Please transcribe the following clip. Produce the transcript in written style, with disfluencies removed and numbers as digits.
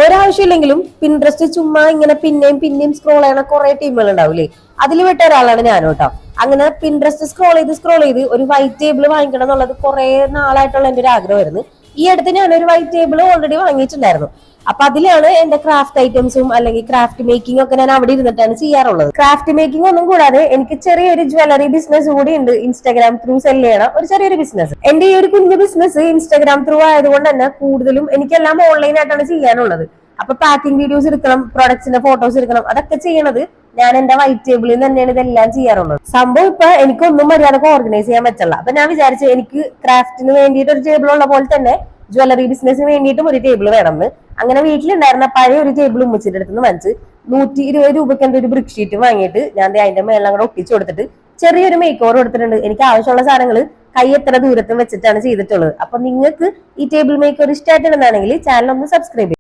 ഒരാവശ്യമില്ലെങ്കിലും Pinterest ചുമ്മാ ഇങ്ങനെ പിന്നെയും പിന്നെയും സ്ക്രോൾ ചെയ്യണ കുറെ ടീമുകൾ ഉണ്ടാവില്ലേ, അതിൽ വിട്ട ഒരാളാണ് ഞാനും കേട്ടോ. അങ്ങനെ പിൻട്രസ്റ്റ് സ്ക്രോൾ ചെയ്ത് ഒരു വൈറ്റ് ടേബിൾ വാങ്ങിക്കണം എന്നുള്ളത് കുറെ നാളായിട്ടുള്ള എന്റെ ഒരു ആഗ്രഹമായിരുന്നു. ഈ അടുത്ത് ഞാനൊരു വൈറ്റ് ടേബിൾ ഓൾറെഡി വാങ്ങിയിട്ടുണ്ടായിരുന്നു. അപ്പൊ അതിലാണ് എന്റെ ക്രാഫ്റ്റ് ഐറ്റംസും അല്ലെങ്കിൽ ക്രാഫ്റ്റ് മേക്കിംഗ് ഒക്കെ ഞാൻ അവിടെ ഇരുന്നിട്ടാണ് ചെയ്യാറുള്ളത്. ക്രാഫ്റ്റ് മേക്കിംഗ് ഒന്നും കൂടാതെ എനിക്ക് ചെറിയൊരു ജ്വല്ലറി ബിസിനസ് കൂടി ഉണ്ട്. ഇൻസ്റ്റാഗ്രാം ത്രൂ സെല് ചെയ്യണ ഒരു ചെറിയൊരു ബിസിനസ്. എന്റെ ഈ ഒരു കുഞ്ഞു ബിസിനസ് ഇൻസ്റ്റാഗ്രാം ത്രൂ ആയതുകൊണ്ട് തന്നെ കൂടുതലും എനിക്കെല്ലാം ഓൺലൈൻ ആയിട്ടാണ് ചെയ്യാനുള്ളത്. അപ്പൊ പാക്കിംഗ് വീഡിയോസ് എടുക്കണം, പ്രൊഡക്ട്സിന്റെ ഫോട്ടോസ് എടുക്കണം, അതൊക്കെ ചെയ്യണത് ഞാൻ എന്റെ വൈറ്റ് ടേബിളിൽ നിന്ന് തന്നെയാണ് ഇതെല്ലാം ചെയ്യാറുള്ളത്. സംഭവം ഇപ്പൊ എനിക്കൊന്നും മര്യാദക്ക് ഓർഗനൈസ് ചെയ്യാൻ പറ്റില്ല. അപ്പൊ ഞാൻ വിചാരിച്ചു എനിക്ക് ക്രാഫ്റ്റിന് വേണ്ടിയിട്ട് ഒരു ടേബിൾ ഉള്ള പോലെ തന്നെ ജ്വല്ലറി ബിസിനസിന് വേണ്ടിയിട്ടും ഒരു ടേബിൾ വേണമെന്ന്. അങ്ങനെ വീട്ടിലുണ്ടായിരുന്ന പഴയ ഒരു ടേബിൾ ഉമ്മച്ചിന്റെ അടുത്ത് വാങ്ങിച്ച് 120 രൂപയ്ക്ക് എന്റെ ഒരു ബ്രിക്ക് ഷീറ്റ് വാങ്ങിയിട്ട് ഞാൻ അതിന്റെ മേലെ അങ്ങോട്ട് ഒട്ടിച്ചു കൊടുത്തിട്ട് ചെറിയൊരു മേക്ക് ഓവർ കൊടുത്തിട്ടുണ്ട്. എനിക്ക് ആവശ്യമുള്ള സാധനങ്ങൾ കൈ എത്ര ദൂരത്തും വെച്ചിട്ടാണ് ചെയ്തിട്ടുള്ളത്. അപ്പൊ നിങ്ങൾക്ക് ഈ ടേബിൾ മേക്ക് ഓവർ ഇഷ്ടമായിട്ടുണ്ടെന്നാണെങ്കിൽ ചാനൽ ഒന്ന് സബ്സ്ക്രൈബ് ചെയ്യും.